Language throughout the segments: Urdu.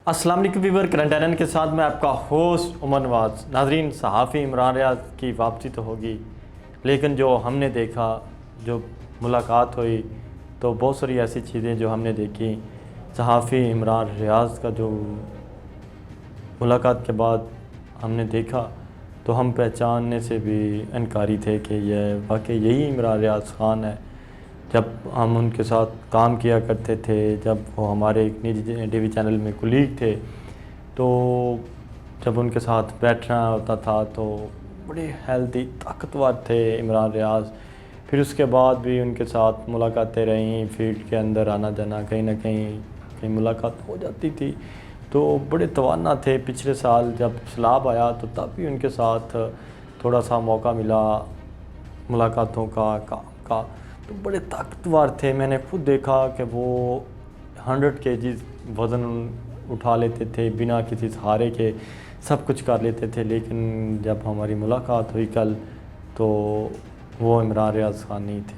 السلام علیکم ویور، کرنٹ آئلینڈ کے ساتھ میں آپ کا ہوسٹ عمر نواز۔ ناظرین، صحافی عمران ریاض کی واپسی تو ہوگی، لیکن جو ہم نے دیکھا، جو ملاقات ہوئی، تو بہت ساری ایسی چیزیں جو ہم نے دیکھی۔ صحافی عمران ریاض کا جو ملاقات کے بعد ہم نے دیکھا تو ہم پہچاننے سے بھی انکاری تھے کہ یہ واقعی یہی عمران ریاض خان ہے۔ جب ہم ان کے ساتھ کام کیا کرتے تھے، جب وہ ہمارے ایک نجی ٹی وی چینل میں کلیگ تھے، تو جب ان کے ساتھ بیٹھنا ہوتا تھا تو بڑے ہیلدی طاقتور تھے عمران ریاض۔ پھر اس کے بعد بھی ان کے ساتھ ملاقاتیں رہیں، فیلڈ کے اندر آنا جانا، کہیں نہ کہیں ملاقات ہو جاتی تھی، تو بڑے توانا تھے۔ پچھلے سال جب سیلاب آیا تو تب بھی ان کے ساتھ تھوڑا سا موقع ملا ملاقاتوں کا، کام کا، تو بڑے طاقتور تھے۔ میں نے خود دیکھا کہ وہ 100 kg وزن اٹھا لیتے تھے بنا کسی سہارے کے، سب کچھ کر لیتے تھے۔ لیکن جب ہماری ملاقات ہوئی کل تو وہ عمران ریاض خان نہیں تھے۔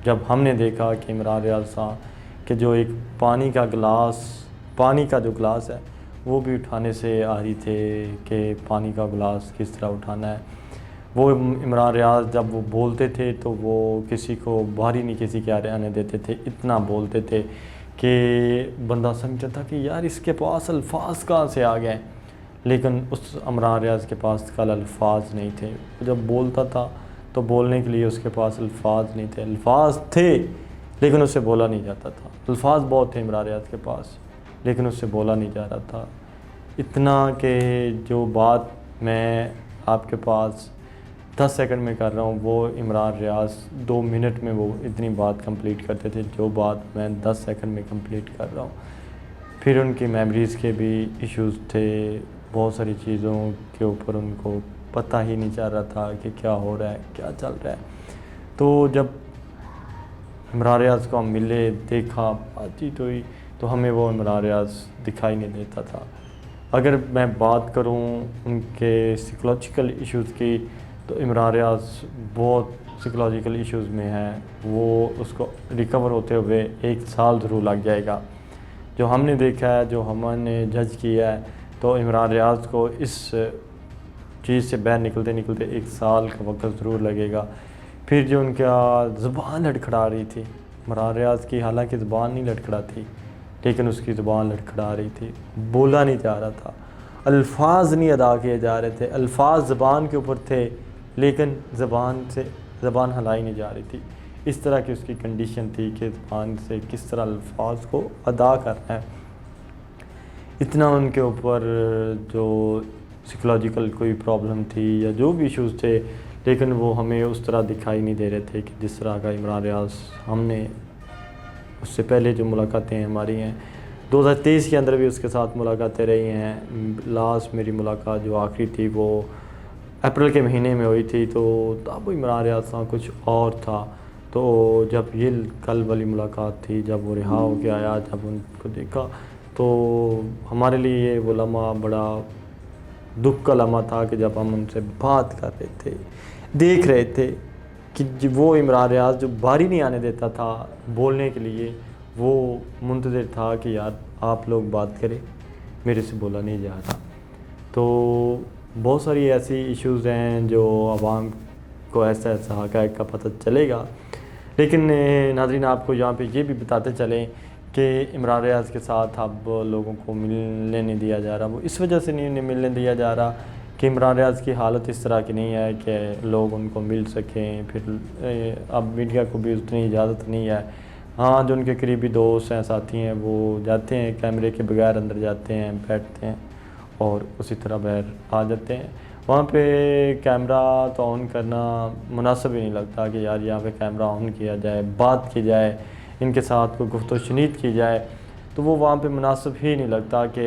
جب ہم نے دیکھا کہ عمران ریاض خان کہ جو ایک پانی کا جو گلاس ہے وہ بھی اٹھانے سے آری تھے کہ پانی کا گلاس کس طرح اٹھانا ہے۔ وہ عمران ریاض جب وہ بولتے تھے تو وہ کسی کو بھاری نہیں کسی کے آنے دیتے تھے، اتنا بولتے تھے کہ بندہ سمجھتا تھا کہ یار اس کے پاس الفاظ کہاں سے آ گئے۔ لیکن اس عمران ریاض کے پاس کل الفاظ نہیں تھے۔ جب بولتا تھا تو بولنے کے لیے اس کے پاس الفاظ نہیں تھے، الفاظ تھے لیکن اس سے بولا نہیں جاتا تھا۔ الفاظ بہت تھے عمران ریاض کے پاس لیکن اس سے بولا نہیں جا رہا تھا۔ اتنا کہ جو بات میں آپ کے پاس 10 سیکنڈ میں کر رہا ہوں، وہ عمران ریاض 2 منٹ میں وہ اتنی بات کمپلیٹ کرتے تھے جو بات میں 10 سیکنڈ میں کمپلیٹ کر رہا ہوں۔ پھر ان کی میموریز کے بھی ایشوز تھے، بہت ساری چیزوں کے اوپر ان کو پتہ ہی نہیں چل رہا تھا کہ کیا ہو رہا ہے، کیا چل رہا ہے۔ تو جب عمران ریاض کو ہم ملے، دیکھا، بات چیت ہوئی تو ہمیں وہ عمران ریاض دکھائی نہیں دیتا تھا۔ اگر میں بات کروں ان کے سائیکولوجیکل ایشوز کی تو عمران ریاض بہت سائیکولوجیکل ایشوز میں ہے۔ وہ اس کو ریکور ہوتے ہوئے 1 سال ضرور لگ جائے گا۔ جو ہم نے دیکھا ہے، جو ہم نے جج کیا ہے، تو عمران ریاض کو اس چیز سے باہر نکلتے 1 سال کا وقت ضرور لگے گا۔ پھر جو ان کا زبان لڑکھڑا رہی تھی، عمران ریاض کی حالانکہ زبان نہیں لڑکھڑاتی لیکن اس کی زبان لڑکھڑا رہی تھی، بولا نہیں جا رہا تھا، الفاظ نہیں ادا کیے جا رہے تھے، الفاظ زبان کے اوپر تھے لیکن زبان ہلائی نہیں جا رہی تھی۔ اس طرح کی اس کی کنڈیشن تھی کہ زبان سے کس طرح الفاظ کو ادا کرنا ہے۔ اتنا ان کے اوپر جو سائیکولوجیکل کوئی پرابلم تھی یا جو بھی ایشوز تھے، لیکن وہ ہمیں اس طرح دکھائی نہیں دے رہے تھے کہ جس طرح کا عمران ریاض ہم نے اس سے پہلے جو ملاقاتیں ہماری ہیں 2023 کے اندر بھی اس کے ساتھ ملاقاتیں رہی ہیں۔ لاسٹ میری ملاقات جو آخری تھی وہ اپریل کے مہینے میں ہوئی تھی، تو تب عمران ریاض صاحب کچھ اور تھا۔ تو جب یہ کل والی ملاقات تھی، جب وہ رہا ہو کے آیا، جب ان کو دیکھا تو ہمارے لیے وہ لمحہ بڑا دکھ کا لمحہ تھا کہ جب ہم ان سے بات کر رہے تھے، دیکھ رہے تھے کہ وہ عمران ریاض جو باری نہیں آنے دیتا تھا بولنے کے لیے، وہ منتظر تھا کہ یار آپ لوگ بات کریں، میرے سے بولا نہیں جا رہا۔ تو بہت ساری ایسی ایشوز ہیں جو عوام کو ایسا حقائق کا پتہ چلے گا۔ لیکن ناظرین، آپ کو یہاں پہ یہ بھی بتاتے چلیں کہ عمران ریاض کے ساتھ اب لوگوں کو ملنے نہیں دیا جا رہا۔ وہ اس وجہ سے نہیں ملنے دیا جا رہا کہ عمران ریاض کی حالت اس طرح کی نہیں ہے کہ لوگ ان کو مل سکیں۔ پھر اب میڈیا کو بھی اتنی اجازت نہیں ہے۔ ہاں، جو ان کے قریبی دوست ہیں، ساتھی ہیں، وہ جاتے ہیں، کیمرے کے بغیر اندر جاتے ہیں، بیٹھتے ہیں اور اسی طرح باہر آ جاتے ہیں۔ وہاں پہ کیمرہ تو آن کرنا مناسب ہی نہیں لگتا کہ یار یہاں پہ کیمرہ آن کیا جائے، بات کی جائے، ان کے ساتھ کوئی گفت و شنید کی جائے، تو وہ وہاں پہ مناسب ہی نہیں لگتا کہ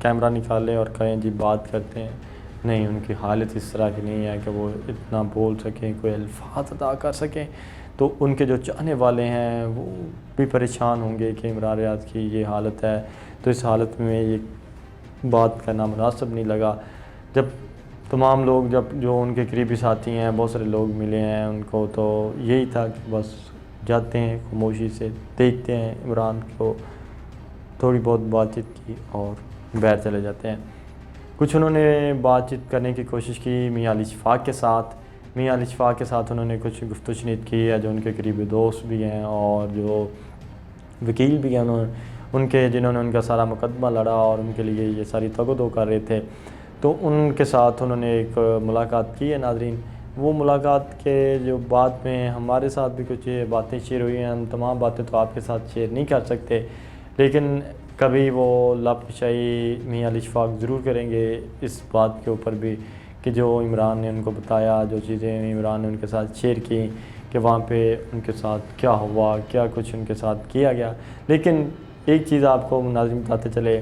کیمرہ نکالیں اور کہیں جی بات کرتے ہیں۔ نہیں، ان کی حالت اس طرح کی نہیں ہے کہ وہ اتنا بول سکیں، کوئی الفاظ ادا کر سکیں۔ تو ان کے جو چاہنے والے ہیں وہ بھی پریشان ہوں گے کہ عمران ریاض کی یہ حالت ہے، تو اس حالت میں یہ بات کرنا مناسب نہیں لگا۔ جب تمام لوگ جو ان کے قریبی ساتھی ہیں، بہت سارے لوگ ملے ہیں ان کو، تو یہی تھا کہ بس جاتے ہیں، خاموشی سے دیکھتے ہیں عمران کو تھوڑی بہت بات چیت کی اور باہر چلے جاتے ہیں۔ کچھ انہوں نے بات چیت کرنے کی کوشش کی میاں علی شفاق کے ساتھ، میاں علی شفاق کے ساتھ انہوں نے کچھ گفت و شنید کی ہے، جو ان کے قریبی دوست بھی ہیں اور جو وکیل بھی ہیں ان کے، جنہوں نے ان کا سارا مقدمہ لڑا اور ان کے لیے یہ ساری تگ و دو کر رہے تھے، تو ان کے ساتھ انہوں نے ایک ملاقات کی ہے۔ ناظرین، وہ ملاقات کے جو بعد میں ہمارے ساتھ بھی کچھ باتیں شیئر ہوئی ہیں، ہم تمام باتیں تو آپ کے ساتھ شیئر نہیں کر سکتے، لیکن کبھی وہ لب کشائی میاں علی شفاق ضرور کریں گے اس بات کے اوپر بھی کہ جو عمران نے ان کو بتایا، جو چیزیں عمران نے ان کے ساتھ شیئر کی کہ وہاں پہ ان کے ساتھ کیا ہوا، کیا کچھ ان کے ساتھ کیا گیا۔ لیکن ایک چیز آپ کو ناظرین بتاتے چلے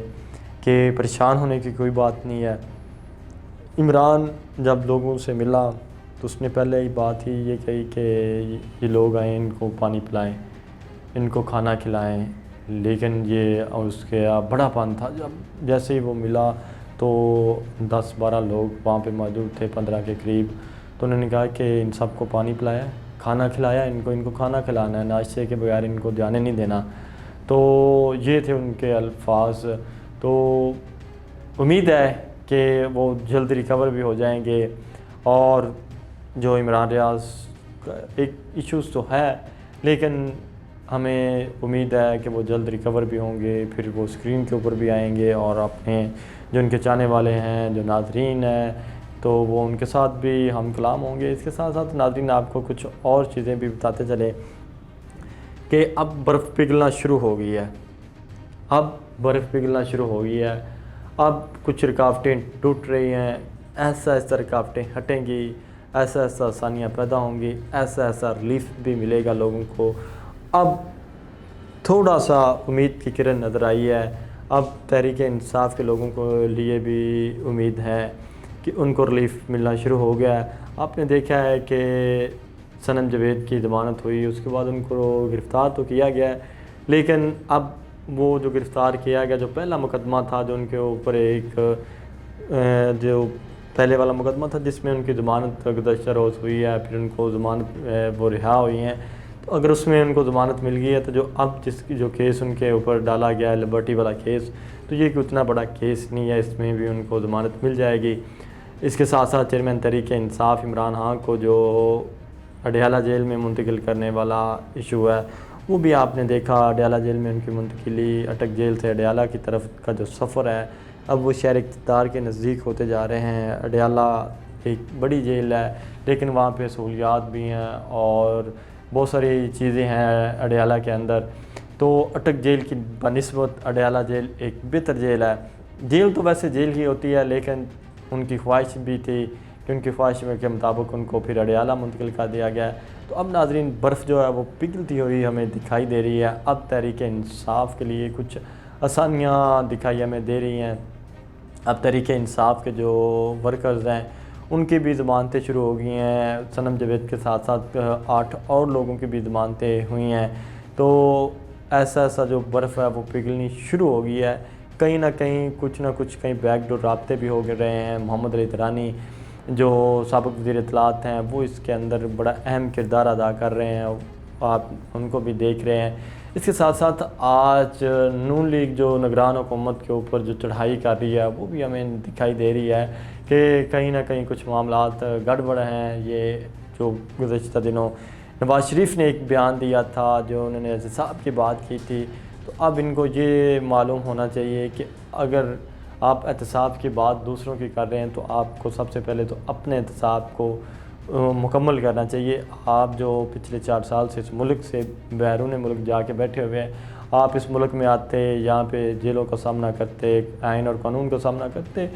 کہ پریشان ہونے کی کوئی بات نہیں ہے۔ عمران جب لوگوں سے ملا تو اس نے پہلے ہی بات ہی یہ کہی کہ یہ لوگ آئیں، ان کو پانی پلائیں، ان کو کھانا کھلائیں، لیکن یہ اس کے بڑا پن تھا۔ جب جیسے ہی وہ ملا تو 10-12 لوگ وہاں پہ موجود تھے، 15 کے قریب، تو انہوں نے کہا کہ ان سب کو پانی پلایا، کھانا کھلایا، ان کو کھانا کھلانا ہے، ناشتے کے بغیر ان کو جانے نہیں دینا۔ تو یہ تھے ان کے الفاظ۔ تو امید ہے کہ وہ جلد ریکور بھی ہو جائیں گے، اور جو عمران ریاض کا ایک ایشوز تو ہے، لیکن ہمیں امید ہے کہ وہ جلد ریکور بھی ہوں گے، پھر وہ اسکرین کے اوپر بھی آئیں گے اور اپنے جو ان کے چاہنے والے ہیں، جو ناظرین ہیں، تو وہ ان کے ساتھ بھی ہم کلام ہوں گے۔ اس کے ساتھ ساتھ ناظرین آپ کو کچھ اور چیزیں بھی بتاتے چلے کہ اب برف پگھلنا شروع ہو گئی ہے، اب برف پگھلنا شروع ہو گئی ہے، اب کچھ رکاوٹیں ٹوٹ رہی ہیں، ایسا ایسا رکاوٹیں ہٹیں گی، ایسا ایسا آسانیاں پیدا ہوں گی، ایسا ایسا ریلیف بھی ملے گا لوگوں کو۔ اب تھوڑا سا امید کی کرن نظر آئی ہے، اب تحریک انصاف کے لوگوں کو لیے بھی امید ہے کہ ان کو ریلیف ملنا شروع ہو گیا ہے۔ آپ نے دیکھا ہے کہ صنم جاوید کی ضمانت ہوئی، اس کے بعد ان کو گرفتار تو کیا گیا ہے، لیکن اب وہ جو گرفتار کیا گیا، جو پہلا مقدمہ تھا جو ان کے اوپر ایک جو پہلے والا مقدمہ تھا جس میں ان کی ضمانت گزشتہ روز ہوئی ہے، پھر ان کو ضمانت وہ رہا ہوئی ہیں، تو اگر اس میں ان کو ضمانت مل گئی ہے تو جو اب جو کیس ان کے اوپر ڈالا گیا ہے لبرٹی والا کیس، تو یہ کوئی اتنا بڑا کیس نہیں ہے، اس میں بھی ان کو ضمانت مل جائے گی۔ اس کے ساتھ ساتھ چیئرمین تحریک انصاف عمران خان کو جو اڈیالہ جیل میں منتقل کرنے والا ایشو ہے، وہ بھی آپ نے دیکھا، اڈیالہ جیل میں ان کی منتقلی، اٹک جیل سے اڈیالہ کی طرف کا جو سفر ہے، اب وہ شہر اقتدار کے نزدیک ہوتے جا رہے ہیں۔ اڈیالہ ایک بڑی جیل ہے، لیکن وہاں پہ سہولیات بھی ہیں اور بہت ساری چیزیں ہیں اڈیالہ کے اندر، تو اٹک جیل کی بنسبت اڈیالہ جیل ایک بہتر جیل ہے۔ جیل تو ویسے جیل ہی ہوتی ہے، لیکن ان کی خواہش بھی تھی کہ ان کی خواہش کے مطابق ان کو پھر اڈیالہ منتقل کر دیا گیا ہے۔ تو اب ناظرین برف جو ہے وہ پگھلتی ہوئی ہمیں دکھائی دے رہی ہے، اب تحریک انصاف کے لیے کچھ آسانیاں دکھائی ہمیں دے رہی ہیں۔ اب تحریک انصاف کے جو ورکرز ہیں ان کی بھی ضمانتیں شروع ہو گئی ہیں، صنم جاوید کے ساتھ ساتھ 8 اور لوگوں کی بھی ضمانتیں ہوئی ہیں، تو ایسا ایسا جو برف ہے وہ پگھلنی شروع ہو گئی ہے۔ کہیں نہ کہیں کچھ نہ کچھ کہیں بیک ڈور رابطے بھی ہو رہے ہیں۔ محمد علی درانی جو سابق وزیر اطلاعات ہیں وہ اس کے اندر بڑا اہم کردار ادا کر رہے ہیں، آپ ان کو بھی دیکھ رہے ہیں۔ اس کے ساتھ ساتھ آج نون لیگ جو نگران حکومت کے اوپر جو چڑھائی کر رہی ہے وہ بھی ہمیں دکھائی دے رہی ہے کہ کہیں نہ کہیں کچھ معاملات گڑبڑ ہیں۔ یہ جو گزشتہ دنوں نواز شریف نے ایک بیان دیا تھا، جو انہوں نے احتساب کی بات کی تھی، تو اب ان کو یہ معلوم ہونا چاہیے کہ اگر آپ احتساب کی بات دوسروں کی کر رہے ہیں تو آپ کو سب سے پہلے تو اپنے احتساب کو مکمل کرنا چاہیے۔ آپ جو پچھلے 4 سال سے اس ملک سے بیرون ملک جا کے بیٹھے ہوئے ہیں، آپ اس ملک میں آتے، یہاں پہ جیلوں کا سامنا کرتے، آئین اور قانون کا سامنا کرتے،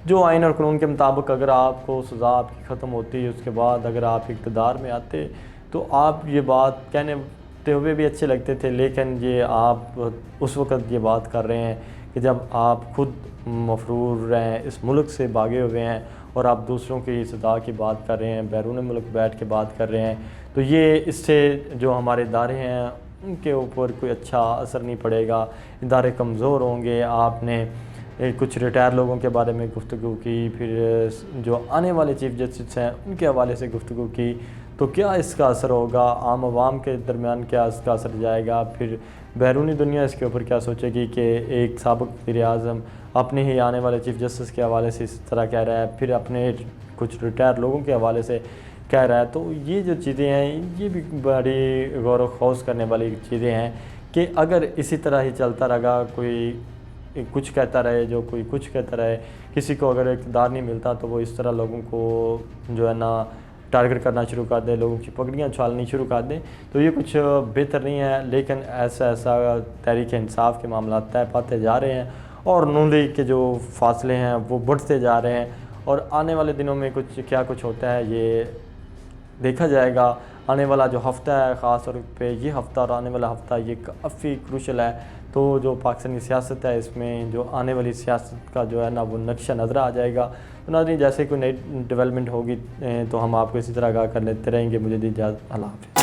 جو آئین اور قانون کے مطابق اگر آپ کو سزا آپ کی ختم ہوتی ہے، اس کے بعد اگر آپ اقتدار میں آتے تو آپ یہ بات کہنے ہوئے بھی اچھے لگتے تھے، لیکن یہ آپ اس وقت یہ بات کر رہے ہیں کہ جب آپ خود مفرور ہیں، اس ملک سے بھاگے ہوئے ہیں، اور آپ دوسروں کی سزا کی بات کر رہے ہیں، بیرون ملک بیٹھ کے بات کر رہے ہیں، تو یہ اس سے جو ہمارے ادارے ہیں ان کے اوپر کوئی اچھا اثر نہیں پڑے گا، ادارے کمزور ہوں گے۔ آپ نے کچھ ریٹائر لوگوں کے بارے میں گفتگو کی، پھر جو آنے والے چیف جسٹس ہیں ان کے حوالے سے گفتگو کی، تو کیا اس کا اثر ہوگا، عام عوام کے درمیان کیا اس کا اثر جائے گا، پھر بیرونی دنیا اس کے اوپر کیا سوچے گی کہ ایک سابق وزیر اعظم اپنے ہی آنے والے چیف جسٹس کے حوالے سے اس طرح کہہ رہا ہے، پھر اپنے کچھ ریٹائر لوگوں کے حوالے سے کہہ رہا ہے. تو یہ جو چیزیں ہیں یہ بھی بڑی غور و خوض کرنے والی چیزیں ہیں کہ اگر اسی طرح ہی چلتا رہا، کوئی کچھ کہتا رہے، جو کوئی کچھ کہتا رہے، کسی کو اگر اقتدار نہیں ملتا تو وہ اس طرح لوگوں کو جو ہے نا ٹارگٹ کرنا شروع کر دے، لوگوں کی پگڑیاں چھالنی شروع کر دیں، تو یہ کچھ بہتر نہیں ہے. لیکن ایسا تحریک انصاف کے معاملات طے پاتے جا رہے ہیں اور نون لیگ کے جو فاصلے ہیں وہ بڑھتے جا رہے ہیں، اور آنے والے دنوں میں کچھ ہوتا ہے یہ دیکھا جائے گا. آنے والا جو ہفتہ ہے، خاص طور پہ یہ ہفتہ اور آنے والا ہفتہ یہ کافی کروشل ہے. تو جو پاکستانی سیاست ہے اس میں جو آنے والی سیاست کا جو ہے نا وہ نقشہ نظر آ جائے گا. تو ناظرین جیسے کوئی نئی ڈیولپمنٹ ہوگی تو ہم آپ کو اسی طرح آگاہ کر لیتے رہیں گے. مجھے دی اجازت، اللہ حافظ.